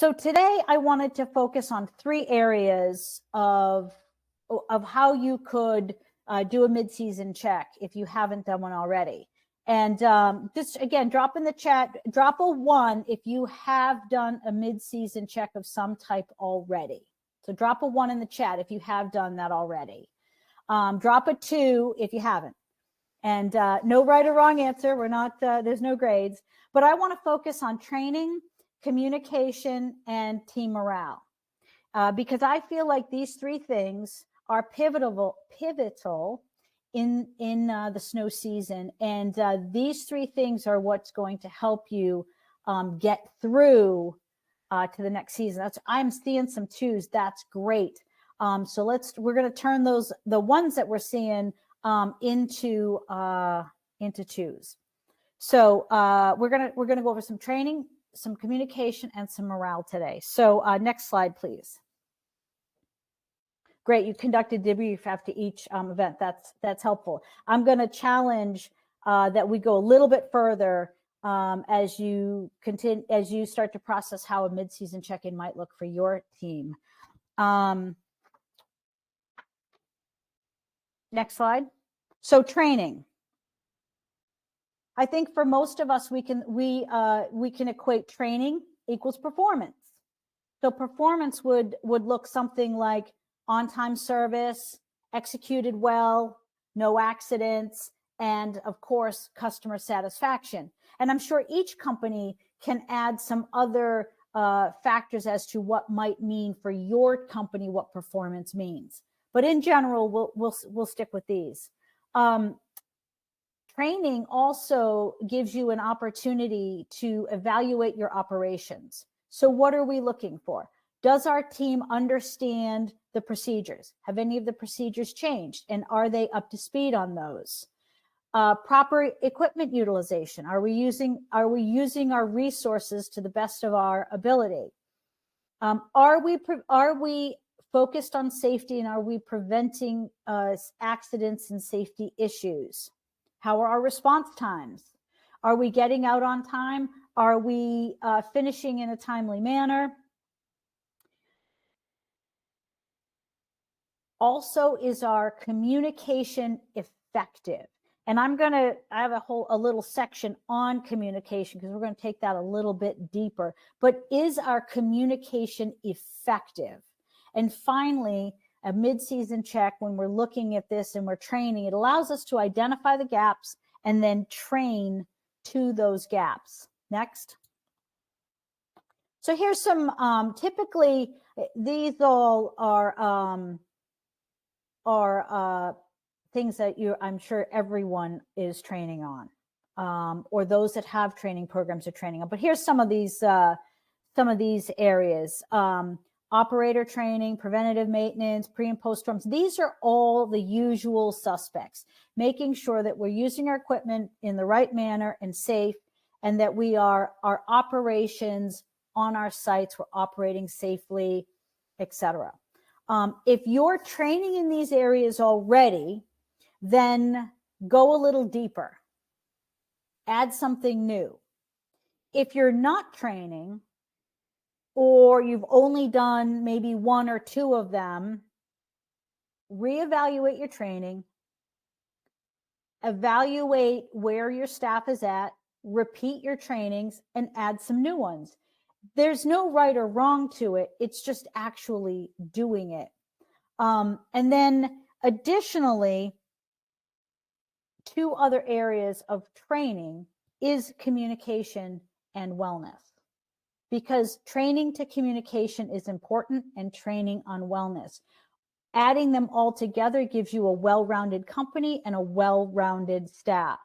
So today I wanted to focus on 3 areas of how you could do a mid-season check if you haven't done one already. And just again, drop in the chat, drop a 1 if you have done a mid-season check of some type already. So drop a 1 in the chat if you have done that already. Drop a 2 if you haven't. And no right or wrong answer. We're not, there's no grades. But I want to focus on training, communication, and team morale. Because I feel like these 3 things are pivotal in the snow season. And these 3 things are what's going to help you get through to the next season. I'm seeing some 2s. That's great. So we're going to turn the ones that we're seeing into 2s. So we're gonna go over some training, some communication, and some morale today. So next slide, please. Great, you conducted debrief after each event. That's helpful. I'm going to challenge that we go a little bit further as you start to process how a mid-season check-in might look for your team. Next slide. So training. I think for most of us, we can equate training equals performance. So performance would look something like on-time service, executed well, no accidents, and of course, customer satisfaction. And I'm sure each company can add some other factors as to what might mean for your company what performance means. But in general, we'll stick with these. Training also gives you an opportunity to evaluate your operations. So what are we looking for? Does our team understand the procedures? Have any of the procedures changed? And are they up to speed on those? Proper equipment utilization. Are we using our resources to the best of our ability? Are we focused on safety, and are we preventing accidents and safety issues? How are our response times? Are we getting out on time? Are we finishing in a timely manner? Also, is our communication effective? And I have a little section on communication because we're going to take that a little bit deeper. But is our communication effective? And finally, a mid-season check, when we're looking at this and we're training, it allows us to identify the gaps and then train to those gaps. Next. So here's some, typically these all are things that I'm sure everyone is training on, or those that have training programs are training on. But here's some of these areas. Operator training, preventative maintenance, pre and post storms. These are all the usual suspects, making sure that we're using our equipment in the right manner and safe, and that our operations on our sites, we're operating safely, etc. If you're training in these areas already, then go a little deeper. Add something new. If you're not training, or you've only done maybe 1 or 2 of them, reevaluate your training, evaluate where your staff is at, repeat your trainings, and add some new ones. There's no right or wrong to it. It's just actually doing it. And then additionally, 2 other areas of training is communication and wellness. Because training to communication is important, and training on wellness. Adding them all together gives you a well-rounded company and a well-rounded staff.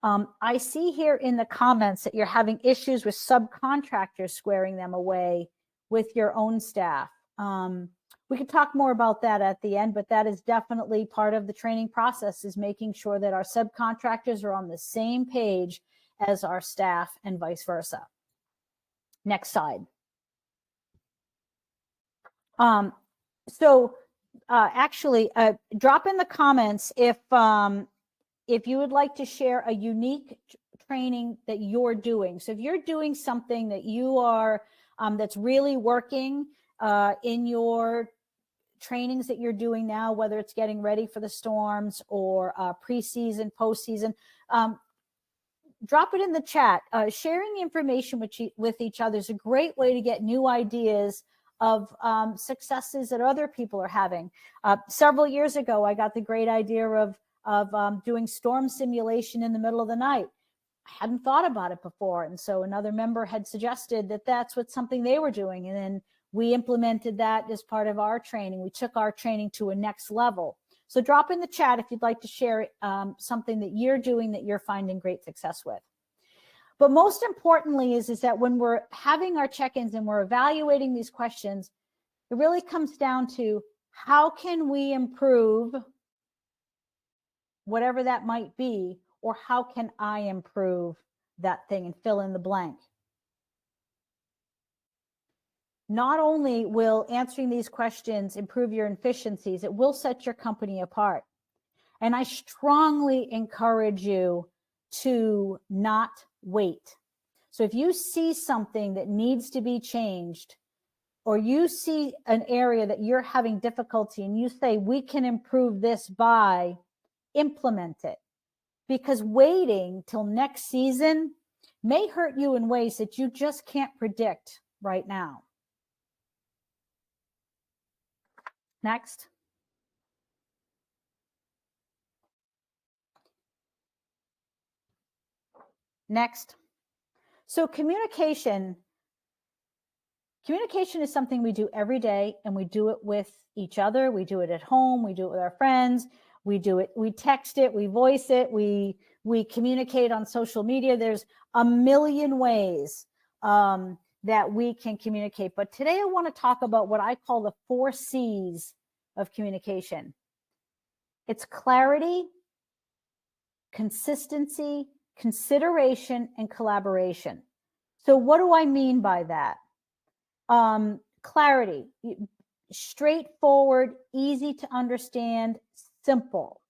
I see here in the comments that you're having issues with subcontractors squaring them away with your own staff. We could talk more about that at the end, but that is definitely part of the training process, is making sure that our subcontractors are on the same page as our staff and vice versa. Next slide. Actually, drop in the comments if you would like to share a unique training that you're doing. So if you're doing something that you are that's really working in your trainings that you're doing now, whether it's getting ready for the storms or preseason, postseason. Drop it in the chat. Sharing information with each other is a great way to get new ideas of successes that other people are having. Several years ago, I got the great idea of doing storm simulation in the middle of the night. I hadn't thought about it before. And so another member had suggested that that's what something they were doing. And then we implemented that as part of our training. We took our training to a next level. So drop in the chat if you'd like to share something that you're doing that you're finding great success with. But most importantly is that when we're having our check-ins and we're evaluating these questions, it really comes down to how can we improve whatever that might be, or how can I improve that thing, and fill in the blank. Not only will answering these questions improve your efficiencies, it will set your company apart. And I strongly encourage you to not wait. So if you see something that needs to be changed, or you see an area that you're having difficulty and you say, we can improve this by, implement it. Because waiting till next season may hurt you in ways that you just can't predict right now. Next. Next. So communication is something we do every day, and we do it with each other. We do it at home. We do it with our friends. We do it. We text it. We voice it. We communicate on social media. There's a million ways that we can communicate. But today I want to talk about what I call the 4 C's of communication. It's clarity, consistency, consideration, and collaboration. So what do I mean by that? Clarity, straightforward, easy to understand, simple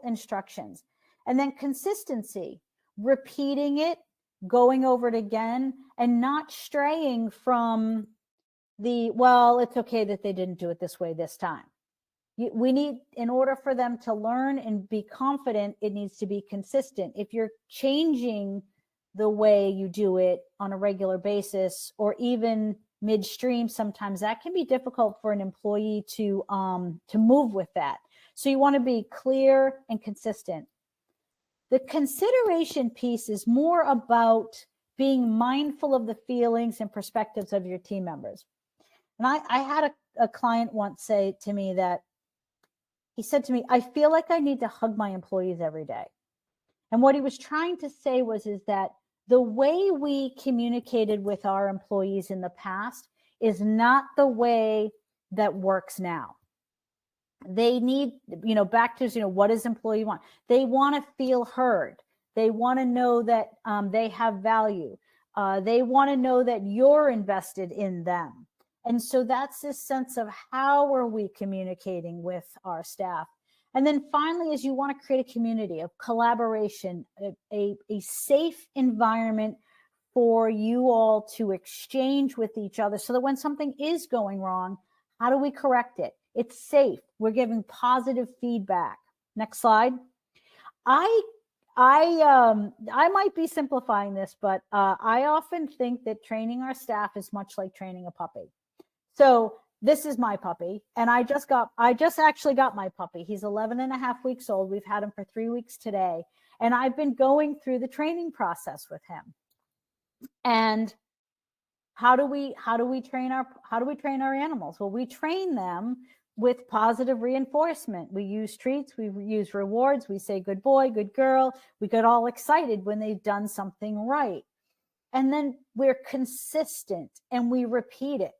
instructions. And then consistency, repeating it, going over it again, and not straying from the, well, it's okay that they didn't do it this way this time. We need, in order for them to learn and be confident, it needs to be consistent. If you're changing the way you do it on a regular basis, or even midstream, sometimes that can be difficult for an employee to move with that. So you want to be clear and consistent. The consideration piece is more about being mindful of the feelings and perspectives of your team members. And I had a client once say to me that, he said to me, I feel like I need to hug my employees every day. And what he was trying to say is that the way we communicated with our employees in the past is not the way that works now. They need, back to, what does employee want? They want to feel heard. They want to know that they have value. They want to know that you're invested in them. And so that's this sense of how are we communicating with our staff. And then finally, is you want to create a community of collaboration, a safe environment for you all to exchange with each other, so that when something is going wrong, how do we correct it? It's safe. We're giving positive feedback. Next slide. I might be simplifying this, but I often think that training our staff is much like training a puppy. So this is my puppy, and I just actually got my puppy. He's 11 and a half weeks old. We've had him for 3 weeks today, and I've been going through the training process with him. And how do we train our animals? Well, we train them with positive reinforcement. We use treats, we use rewards, we say good boy, good girl. We get all excited when they've done something right. And then we're consistent and we repeat it.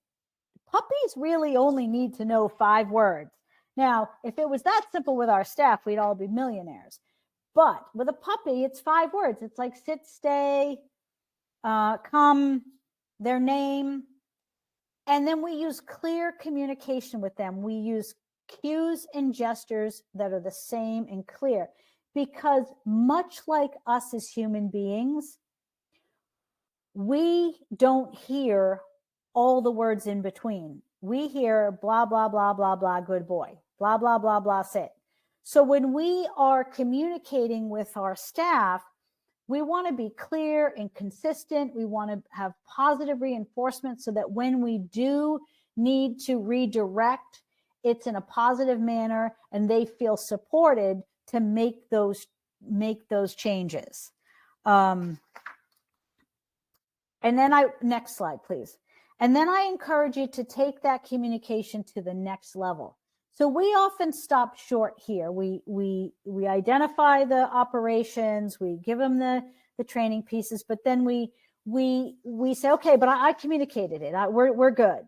Puppies really only need to know 5 words. Now, if it was that simple with our staff, we'd all be millionaires. But with a puppy, it's 5 words. It's like sit, stay, come, their name. And then we use clear communication with them. We use cues and gestures that are the same and clear. Because much like us as human beings, we don't hear all the words in between. We hear blah, blah, blah, blah, blah, good boy, blah, blah, blah, blah, sit. So when we are communicating with our staff, we want to be clear and consistent. We want to have positive reinforcement so that when we do need to redirect, it's in a positive manner and they feel supported to make those changes. And then next slide, please. And then I encourage you to take that communication to the next level. So we often stop short here. We identify the operations, we give them the training pieces, but then we say, okay, but I communicated it. We're good.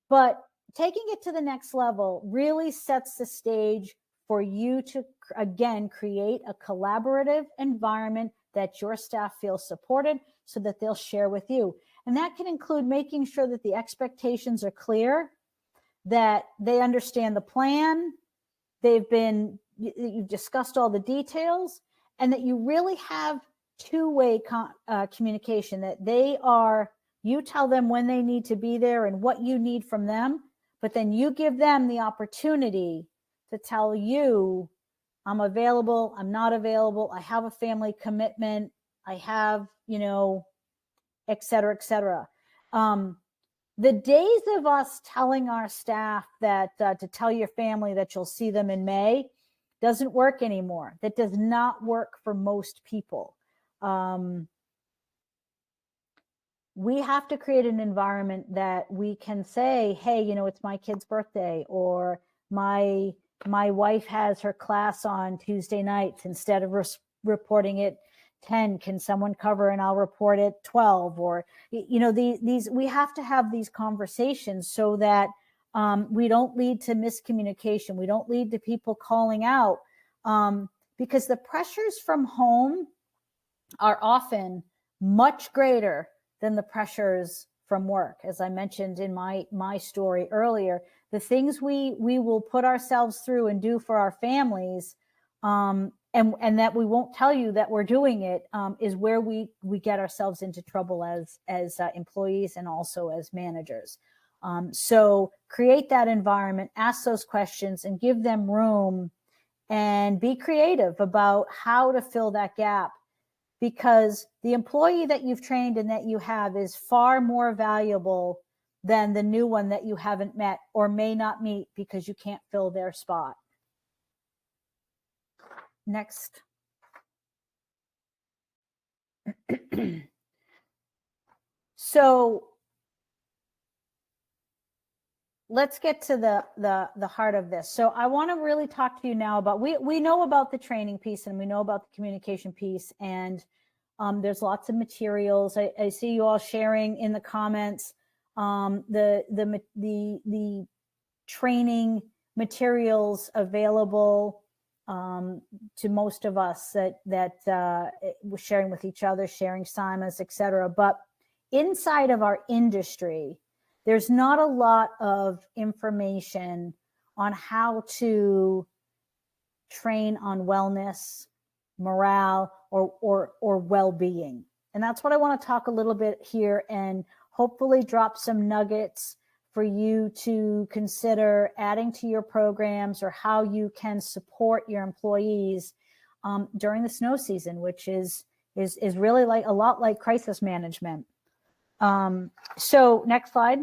But taking it to the next level really sets the stage for you to, again, create a collaborative environment that your staff feels supported so that they'll share with you. And that can include making sure that the expectations are clear, that they understand the plan, you've discussed all the details, and that you really have two-way communication, that you tell them when they need to be there and what you need from them, but then you give them the opportunity to tell you, I'm available, I'm not available, I have a family commitment, I have, et cetera, et cetera. The days of us telling our staff that to tell your family that you'll see them in May doesn't work anymore. That does not work for most people. We have to create an environment that we can say, hey, it's my kid's birthday, or my wife has her class on Tuesday nights. Instead of reporting it 10, can someone cover and I'll report at 12? Or, these we have to have these conversations so that we don't lead to miscommunication. We don't lead to people calling out, because the pressures from home are often much greater than the pressures from work. As I mentioned in my story earlier, the things we will put ourselves through and do for our families, and that we won't tell you that we're doing it, is where we get ourselves into trouble as employees and also as managers. So create that environment, ask those questions, and give them room, and be creative about how to fill that gap, because the employee that you've trained and that you have is far more valuable than the new one that you haven't met or may not meet because you can't fill their spot. Next. So let's get to the heart of this. So I want to really talk to you now about, we know about the training piece and we know about the communication piece, and there's lots of materials. I see you all sharing in the comments the training materials available to most of us that we're sharing with each other, sharing SIMAs, et cetera. But inside of our industry, there's not a lot of information on how to train on wellness, morale, or well-being. And that's what I want to talk a little bit here, and hopefully drop some nuggets for you to consider adding to your programs, or how you can support your employees during the snow season, which is really like a lot like crisis management. So next slide.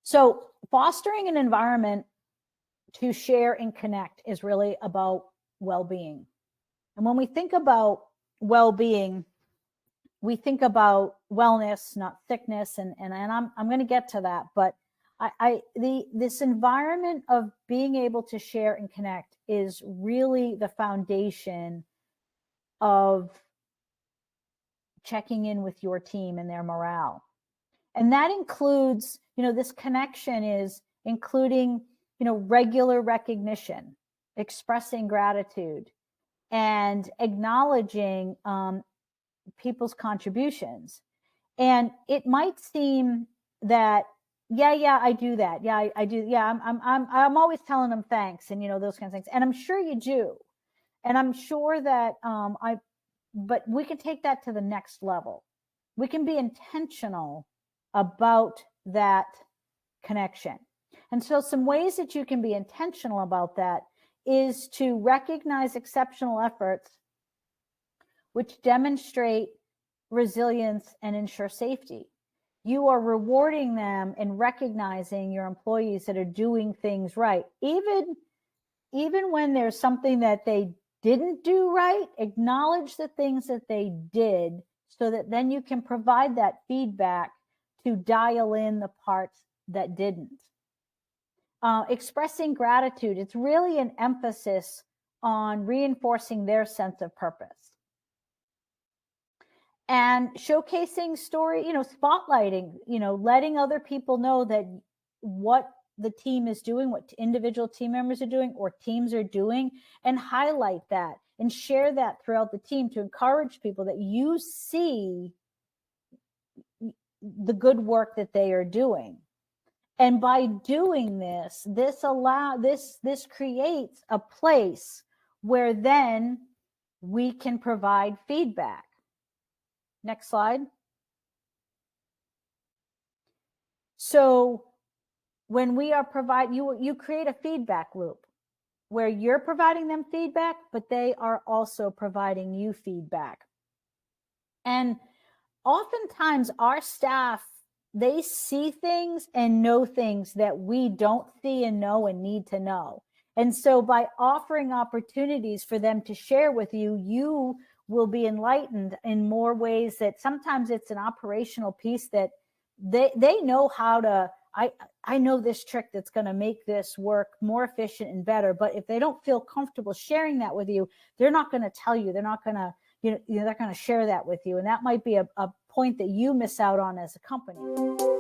So fostering an environment to share and connect is really about well-being. And when we think about well-being, we think about wellness, not sickness. And I'm going to get to that. But this environment of being able to share and connect is really the foundation of checking in with your team and their morale. And that includes, this connection is including, regular recognition, expressing gratitude, and acknowledging people's contributions. And it might seem that, yeah, I do that. Yeah, I do. Yeah, I'm always telling them thanks, and those kinds of things. And I'm sure you do. And I'm sure that but we can take that to the next level. We can be intentional about that connection. And so some ways that you can be intentional about that is to recognize exceptional efforts which demonstrate resilience and ensure safety. You are rewarding them and recognizing your employees that are doing things right. Even when there's something that they didn't do right, acknowledge the things that they did so that then you can provide that feedback to dial in the parts that didn't. Expressing gratitude, it's really an emphasis on reinforcing their sense of purpose. And showcasing story, spotlighting, letting other people know that what the team is doing, what individual team members are doing or teams are doing, and highlight that and share that throughout the team to encourage people that you see the good work that they are doing. And by doing this creates a place where then we can provide feedback. Next slide. So when we are you create a feedback loop where you're providing them feedback, but they are also providing you feedback. And oftentimes our staff, they see things and know things that we don't see and know and need to know. And so by offering opportunities for them to share with you, you will be enlightened in more ways that sometimes it's an operational piece that they know how to, I know this trick that's going to make this work more efficient and better. But if they don't feel comfortable sharing that with you, they're not going to tell you. They're not going to, they're going to share that with you. And that might be a point that you miss out on as a company.